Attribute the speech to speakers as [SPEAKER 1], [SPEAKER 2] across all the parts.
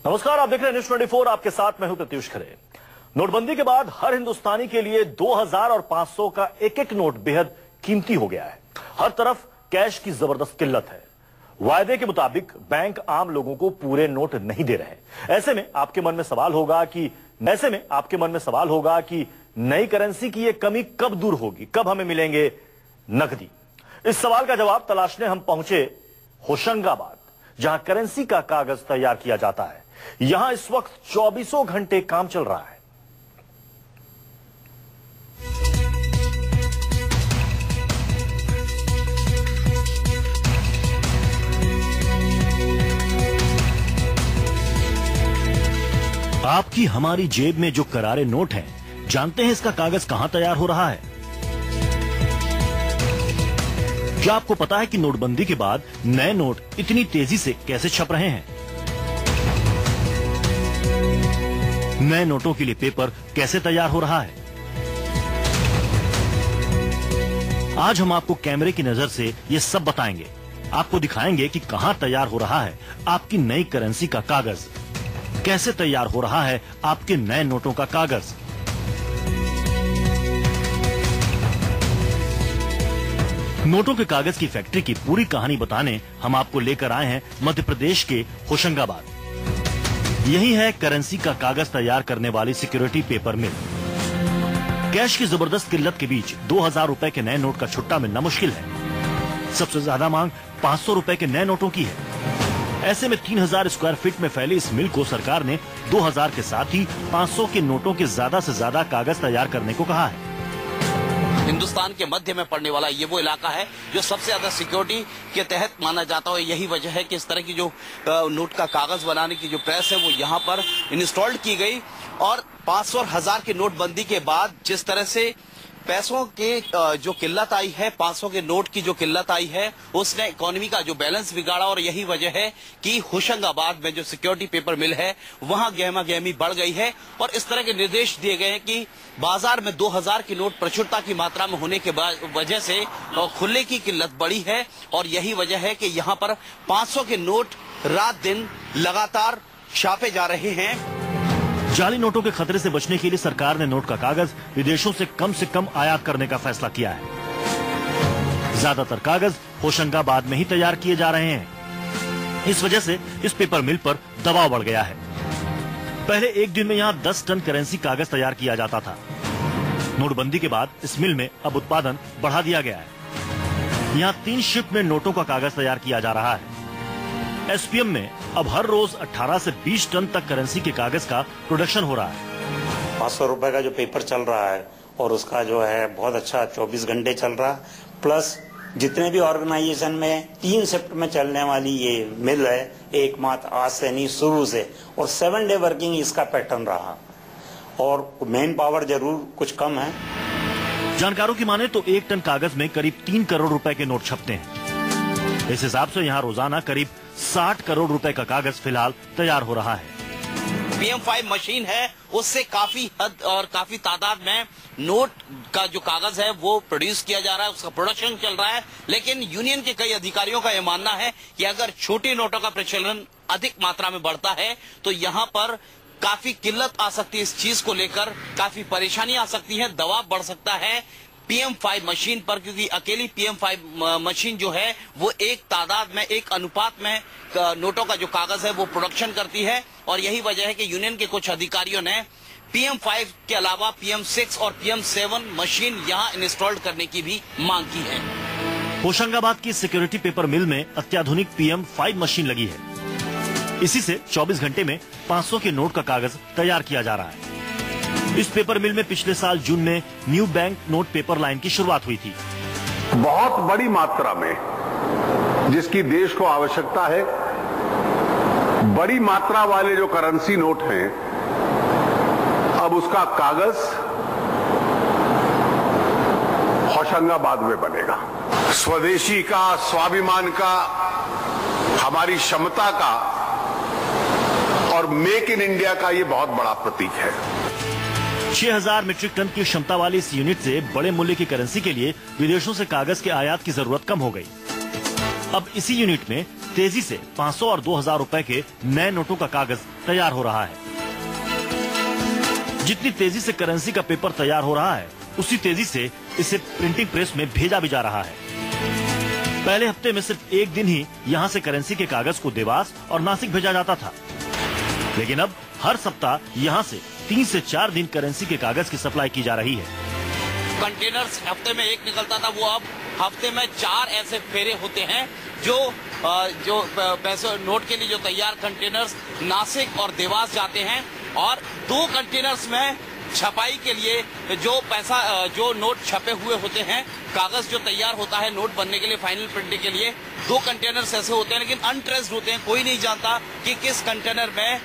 [SPEAKER 1] नमस्कार, आप देख रहे हैं न्यूज़ 24। आपके साथ मैं हूं प्रत्युष खरे। नोटबंदी के बाद हर हिंदुस्तानी के लिए 2000 और 500 का एक एक नोट बेहद कीमती हो गया है। हर तरफ कैश की जबरदस्त किल्लत है। वायदे के मुताबिक बैंक आम लोगों को पूरे नोट नहीं दे रहे। ऐसे में आपके मन में सवाल होगा कि नई करेंसी की ये कमी कब दूर होगी, कब हमें मिलेंगे नकदी। इस सवाल का जवाब तलाशने हम पहुंचे होशंगाबाद, जहां करेंसी का कागज तैयार किया जाता है। यहां इस वक्त 24 घंटे काम चल रहा है। आपकी हमारी जेब में जो करारे नोट हैं, जानते हैं इसका कागज कहां तैयार हो रहा है? क्या आपको पता है कि नोटबंदी के बाद नए नोट इतनी तेजी से कैसे छप रहे हैं? नए नोटों के लिए पेपर कैसे तैयार हो रहा है? आज हम आपको कैमरे की नजर से ये सब बताएंगे। आपको दिखाएंगे कि कहां तैयार हो रहा है आपकी नई करेंसी का कागज, कैसे तैयार हो रहा है आपके नए नोटों का कागज। नोटों के कागज की फैक्ट्री की पूरी कहानी बताने हम आपको लेकर आए हैं मध्य प्रदेश के होशंगाबाद। यही है करेंसी का कागज तैयार करने वाली सिक्योरिटी पेपर मिल। कैश की जबरदस्त किल्लत के बीच 2000 रुपए के नए नोट का छुट्टा मिलना मुश्किल है। सबसे ज्यादा मांग 500 रुपए के नए नोटों की है। ऐसे में 3000 स्क्वायर फीट में फैली इस मिल को सरकार ने 2000 के साथ ही 500 के नोटों के ज्यादा से ज्यादा कागज तैयार करने को कहा है।
[SPEAKER 2] हिंदुस्तान के मध्य में पड़ने वाला ये वो इलाका है जो सबसे ज्यादा सिक्योरिटी के तहत माना जाता है। यही वजह है कि इस तरह की जो नोट का कागज बनाने की जो प्रेस है वो यहाँ पर इंस्टॉल्ड की गई। और 500 और 1000 की नोटबंदी के बाद जिस तरह से पैसों के जो किल्लत आई है, 500 के नोट की जो किल्लत आई है, उसने इकोनॉमी का जो बैलेंस बिगाड़ा। और यही वजह है कि होशंगाबाद में जो सिक्योरिटी पेपर मिल है वहां गहमा गहमी बढ़ गई है। और इस तरह के निर्देश दिए गए हैं कि बाजार में 2000 की नोट प्रचुरता की मात्रा में होने के वजह से खुले की किल्लत बढ़ी है। और यही वजह है कि यहाँ पर 500 के नोट रात दिन लगातार छापे जा रहे हैं।
[SPEAKER 1] जाली नोटों के खतरे से बचने के लिए सरकार ने नोट का कागज विदेशों से कम आयात करने का फैसला किया है। ज्यादातर कागज होशंगाबाद में ही तैयार किए जा रहे हैं। इस वजह से इस पेपर मिल पर दबाव बढ़ गया है। पहले एक दिन में यहाँ 10 टन करेंसी कागज तैयार किया जाता था। नोटबंदी के बाद इस मिल में अब उत्पादन बढ़ा दिया गया है। यहाँ 3 शिफ्ट में नोटों का कागज तैयार किया जा रहा है। एसपीएम में अब हर रोज 18 से 20 टन तक करेंसी के कागज का प्रोडक्शन हो रहा है।
[SPEAKER 3] 500 रुपए का जो पेपर चल रहा है और उसका जो है बहुत अच्छा 24 घंटे चल रहा है। प्लस जितने भी ऑर्गेनाइजेशन में 3 शिफ्ट में चलने वाली ये मिल है, एकमात्र आज से नहीं शुरू से, और 7 डे वर्किंग इसका पैटर्न रहा। और मेन पावर जरूर कुछ कम है।
[SPEAKER 1] जानकारों की माने तो 1 टन कागज में करीब 3 करोड़ रुपए के नोट छपते हैं। इस हिसाब से यहाँ रोजाना करीब 60 करोड़ रुपए का कागज फिलहाल तैयार हो रहा है।
[SPEAKER 2] PM5 मशीन है, उससे काफी हद और काफी तादाद में नोट का जो कागज है वो प्रोड्यूस किया जा रहा है, उसका प्रोडक्शन चल रहा है। लेकिन यूनियन के कई अधिकारियों का यह मानना है कि अगर छोटे नोटों का प्रचलन अधिक मात्रा में बढ़ता है तो यहाँ पर काफी किल्लत आ सकती है। इस चीज को लेकर काफी परेशानी आ सकती है, दबाव बढ़ सकता है PM5 मशीन पर, क्योंकि अकेली PM5 मशीन जो है वो एक तादाद में, एक अनुपात में नोटों का जो कागज है वो प्रोडक्शन करती है। और यही वजह है कि यूनियन के कुछ अधिकारियों ने PM5 के अलावा PM6 और PM7 मशीन यहां इंस्टॉल करने की भी मांग की है।
[SPEAKER 1] होशंगाबाद की सिक्योरिटी पेपर मिल में अत्याधुनिक PM5 मशीन लगी है। इसी से 24 घंटे में 500 के नोट का कागज तैयार किया जा रहा है। इस पेपर मिल में पिछले साल जून में new bank note paper line की शुरुआत हुई थी।
[SPEAKER 4] बहुत बड़ी मात्रा में जिसकी देश को आवश्यकता है, बड़ी मात्रा वाले जो करेंसी नोट हैं, अब उसका कागज होशंगाबाद में बनेगा। स्वदेशी का, स्वाभिमान का, हमारी क्षमता का और मेक इन इंडिया का ये बहुत बड़ा प्रतीक है।
[SPEAKER 1] 6000 मीट्रिक टन की क्षमता वाली इस यूनिट से बड़े मूल्य की करेंसी के लिए विदेशों से कागज के आयात की जरूरत कम हो गई। अब इसी यूनिट में तेजी से 500 और 2000 रुपए के नए नोटों का कागज तैयार हो रहा है। जितनी तेजी से करेंसी का पेपर तैयार हो रहा है, उसी तेजी से इसे प्रिंटिंग प्रेस में भेजा भी जा रहा है। पहले हफ्ते में सिर्फ एक दिन ही यहाँ से करेंसी के कागज को देवास और नासिक भेजा जाता था, लेकिन अब हर सप्ताह यहाँ से 3 से 4 दिन करेंसी के कागज की सप्लाई की जा रही है।
[SPEAKER 2] कंटेनर्स हफ्ते में एक निकलता था, वो अब हफ्ते में 4 ऐसे फेरे होते हैं जो पैसे नोट के लिए जो तैयार कंटेनर्स नासिक और देवास जाते हैं, और 2 कंटेनर्स में छपाई के लिए जो नोट छपे हुए होते हैं, कागज जो तैयार होता है नोट बनने के लिए, फाइनल प्रिंटिंग के लिए 2 कंटेनर्स ऐसे होते हैं, लेकिन अनट्रेस्ड होते हैं। कोई नहीं जानता कि किस कंटेनर में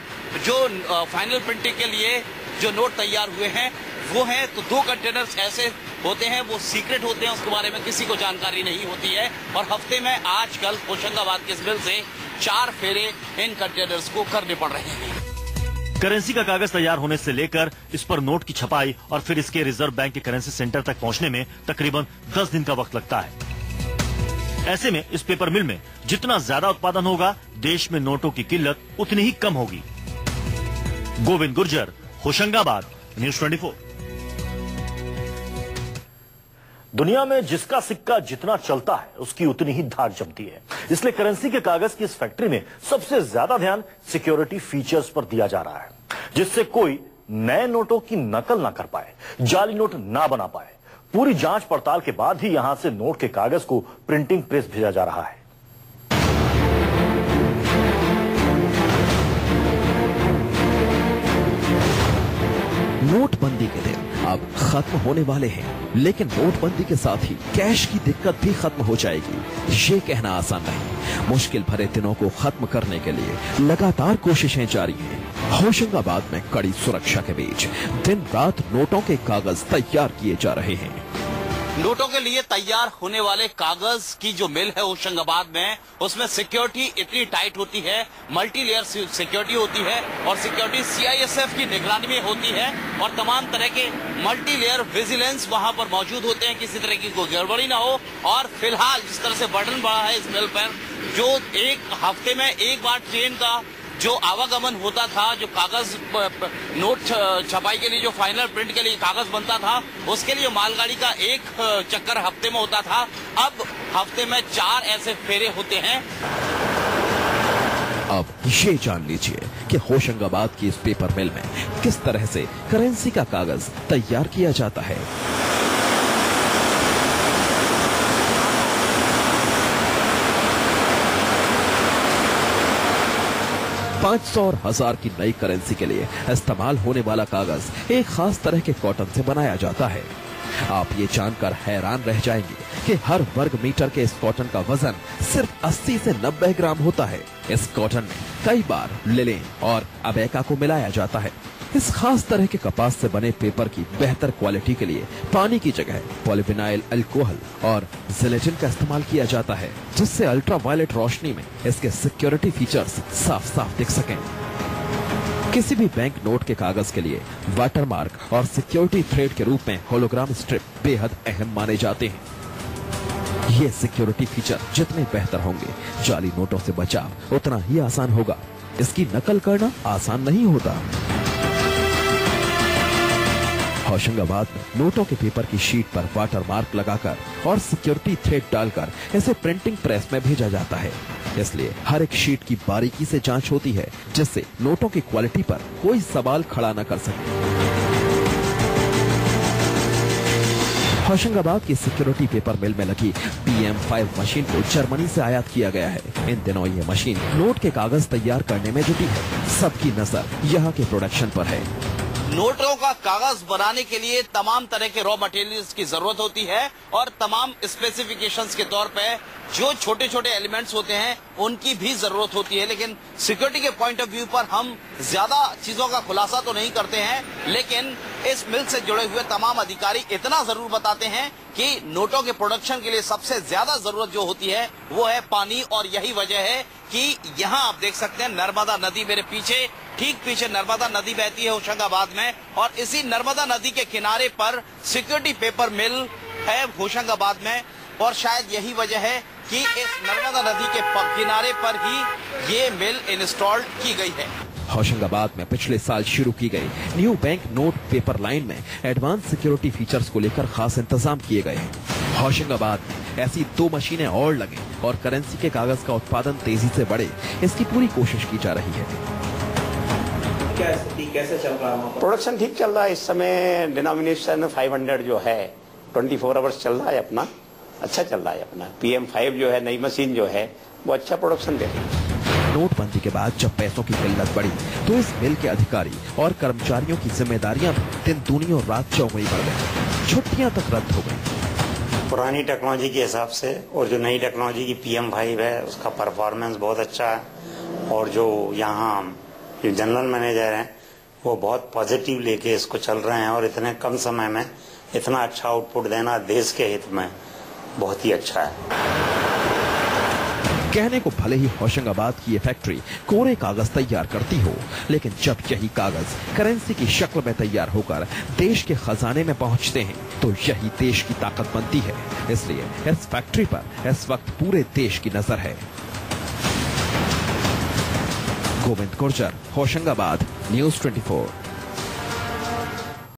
[SPEAKER 2] जो फाइनल प्रिंटिंग के लिए जो नोट तैयार हुए हैं वो हैं। तो 2 कंटेनर्स ऐसे होते हैं, वो सीक्रेट होते हैं, उसके बारे में किसी को जानकारी नहीं होती है। और हफ्ते में आजकल होशंगाबाद के इस मिल से 4 फेरे इन कंटेनर्स को करने पड़ रहे हैं।
[SPEAKER 1] करेंसी का कागज तैयार होने से लेकर इस पर नोट की छपाई और फिर इसके रिजर्व बैंक के करेंसी सेंटर तक पहुंचने में तकरीबन 10 दिन का वक्त लगता है। ऐसे में इस पेपर मिल में जितना ज्यादा उत्पादन होगा, देश में नोटों की किल्लत उतनी ही कम होगी। गोविंद गुर्जर, होशंगाबाद, न्यूज़ 24। दुनिया में जिसका सिक्का जितना चलता है, उसकी उतनी ही धाक जमती है। इसलिए करेंसी के कागज की इस फैक्ट्री में सबसे ज्यादा ध्यान सिक्योरिटी फीचर्स पर दिया जा रहा है, जिससे कोई नए नोटों की नकल ना कर पाए, जाली नोट ना बना पाए। पूरी जांच पड़ताल के बाद ही यहां से नोट के कागज को प्रिंटिंग प्रेस भेजा जा रहा है।
[SPEAKER 5] नोटबंदी के दिन अब खत्म होने वाले हैं, लेकिन नोटबंदी के साथ ही कैश की दिक्कत भी खत्म हो जाएगी, ये कहना आसान नहीं। मुश्किल भरे दिनों को खत्म करने के लिए लगातार कोशिशें जारी हैं। होशंगाबाद में कड़ी सुरक्षा के बीच दिन रात नोटों के कागज तैयार किए जा रहे हैं।
[SPEAKER 2] नोटों के लिए तैयार होने वाले कागज की जो मिल है होशंगाबाद में, उसमें सिक्योरिटी इतनी टाइट होती है, मल्टी लेयर सिक्योरिटी होती है, और सिक्योरिटी CISF की निगरानी में होती है, और तमाम तरह के मल्टी लेयर विजिलेंस वहां पर मौजूद होते हैं, किसी तरह की कोई गड़बड़ी ना हो। और फिलहाल जिस तरह से बर्डन बढ़ा है इस मिल पर, जो एक हफ्ते में एक बार ट्रेन का जो आवागमन होता था, जो कागज नोट छपाई के लिए, जो फाइनल प्रिंट के लिए कागज बनता था, उसके लिए मालगाड़ी का एक चक्कर हफ्ते में होता था, अब हफ्ते में 4 ऐसे फेरे होते हैं।
[SPEAKER 5] अब ये जान लीजिए कि होशंगाबाद की इस पेपर मिल में किस तरह से करेंसी का कागज तैयार किया जाता है। 500 और 1000 की नई करेंसी के लिए इस्तेमाल होने वाला कागज एक खास तरह के कॉटन से बनाया जाता है। आप ये जानकर हैरान रह जाएंगे कि हर वर्ग मीटर के इस कॉटन का वजन सिर्फ 80 से 90 ग्राम होता है। इस कॉटन में कई बार लिनेन और अबेका को मिलाया जाता है। इस खास तरह के कपास से बने पेपर की बेहतर क्वालिटी के लिए पानी की जगह पॉलीविनाइल अल्कोहल और जिलेटिन का इस्तेमाल किया जाता है, जिससे अल्ट्रावायलेट रोशनी में इसके सिक्योरिटी फीचर्स साफ साफ दिख सकें। किसी भी बैंक नोट के कागज के लिए वाटरमार्क और सिक्योरिटी थ्रेड के रूप में होलोग्राम स्ट्रिप बेहद अहम माने जाते हैं। ये सिक्योरिटी फीचर जितने बेहतर होंगे, जाली नोटों से बचाव उतना ही आसान होगा। इसकी नकल करना आसान नहीं होता। होशंगाबाद में नोटों के पेपर की शीट पर वाटर मार्क लगाकर और सिक्योरिटी थ्रेड डालकर इसे प्रिंटिंग प्रेस में भेजा जाता है। इसलिए हर एक शीट की बारीकी से जांच होती है, जिससे नोटों की क्वालिटी पर कोई सवाल खड़ा न कर सके। होशंगाबाद की सिक्योरिटी पेपर मिल में लगी PM5 मशीन को जर्मनी से आयात किया गया है। इन दिनों ये मशीन नोट के कागज तैयार करने में जुटी है। सबकी नजर यहाँ के प्रोडक्शन पर है।
[SPEAKER 2] नोटों का कागज बनाने के लिए तमाम तरह के रॉ मटेरियल्स की जरूरत होती है और तमाम स्पेसिफिकेशंस के तौर पे जो छोटे छोटे एलिमेंट्स होते हैं उनकी भी जरूरत होती है। लेकिन सिक्योरिटी के पॉइंट ऑफ व्यू पर हम ज्यादा चीजों का खुलासा तो नहीं करते हैं, लेकिन इस मिल से जुड़े हुए तमाम अधिकारी इतना जरूर बताते हैं कि नोटों के प्रोडक्शन के लिए सबसे ज्यादा जरूरत जो होती है वो है पानी। और यही वजह है कि यहाँ आप देख सकते हैं नर्मदा नदी मेरे पीछे, ठीक पीछे नर्मदा नदी बहती है होशंगाबाद में, और इसी नर्मदा नदी के किनारे पर सिक्योरिटी पेपर मिल है होशंगाबाद में। और शायद यही वजह है कि इस नर्मदा नदी के किनारे पर ही ये मिल इंस्टॉल की गई है।
[SPEAKER 5] होशंगाबाद में पिछले साल शुरू की गई new bank note paper line में एडवांस सिक्योरिटी फीचर्स को लेकर खास इंतजाम किए गए हैं। होशंगाबाद में ऐसी 2 मशीनें और लगे और करेंसी के कागज का उत्पादन तेजी से बढ़े, इसकी पूरी कोशिश की जा रही है।
[SPEAKER 3] कैसे चल रहा है? प्रोडक्शन ठीक चल रहा है इस समय। डिनोमिनेशन 500 जो है 24 आवर्स चल रहा है अपना, अच्छा चल रहा है अपना। PM5 जो है नई मशीन जो है वो अच्छा प्रोडक्शन दे रही है।
[SPEAKER 5] नोटबंदी के बाद जब पैसों की किल्लत बढ़ी तो इस मिल के अधिकारी और कर्मचारियों की जिम्मेदारियां दिन दूनी और रात चौगुनी बढ़ गई, छुट्टियां तक रद्द हो गई।
[SPEAKER 3] पुरानी टेक्नोलॉजी के हिसाब से और जो नई टेक्नोलॉजी की PM5 है उसका परफॉर्मेंस बहुत अच्छा है और जो यहाँ जो जनरल मैनेजर हैं वो बहुत पॉजिटिव लेके इसको चल रहे हैं और इतने कम समय में इतना अच्छा आउटपुट देना देश के हित में बहुत ही अच्छा है।
[SPEAKER 5] कहने को भले ही होशंगाबाद की ये फैक्ट्री कोरे कागज तैयार करती हो, लेकिन जब यही कागज करेंसी की शक्ल में तैयार होकर देश के खजाने में पहुंचते हैं तो यही देश की ताकत बनती है। इसलिए इस फैक्ट्री पर इस वक्त पूरे देश की नजर है। गोविंद गुर्जर, होशंगाबाद, न्यूज़ 24।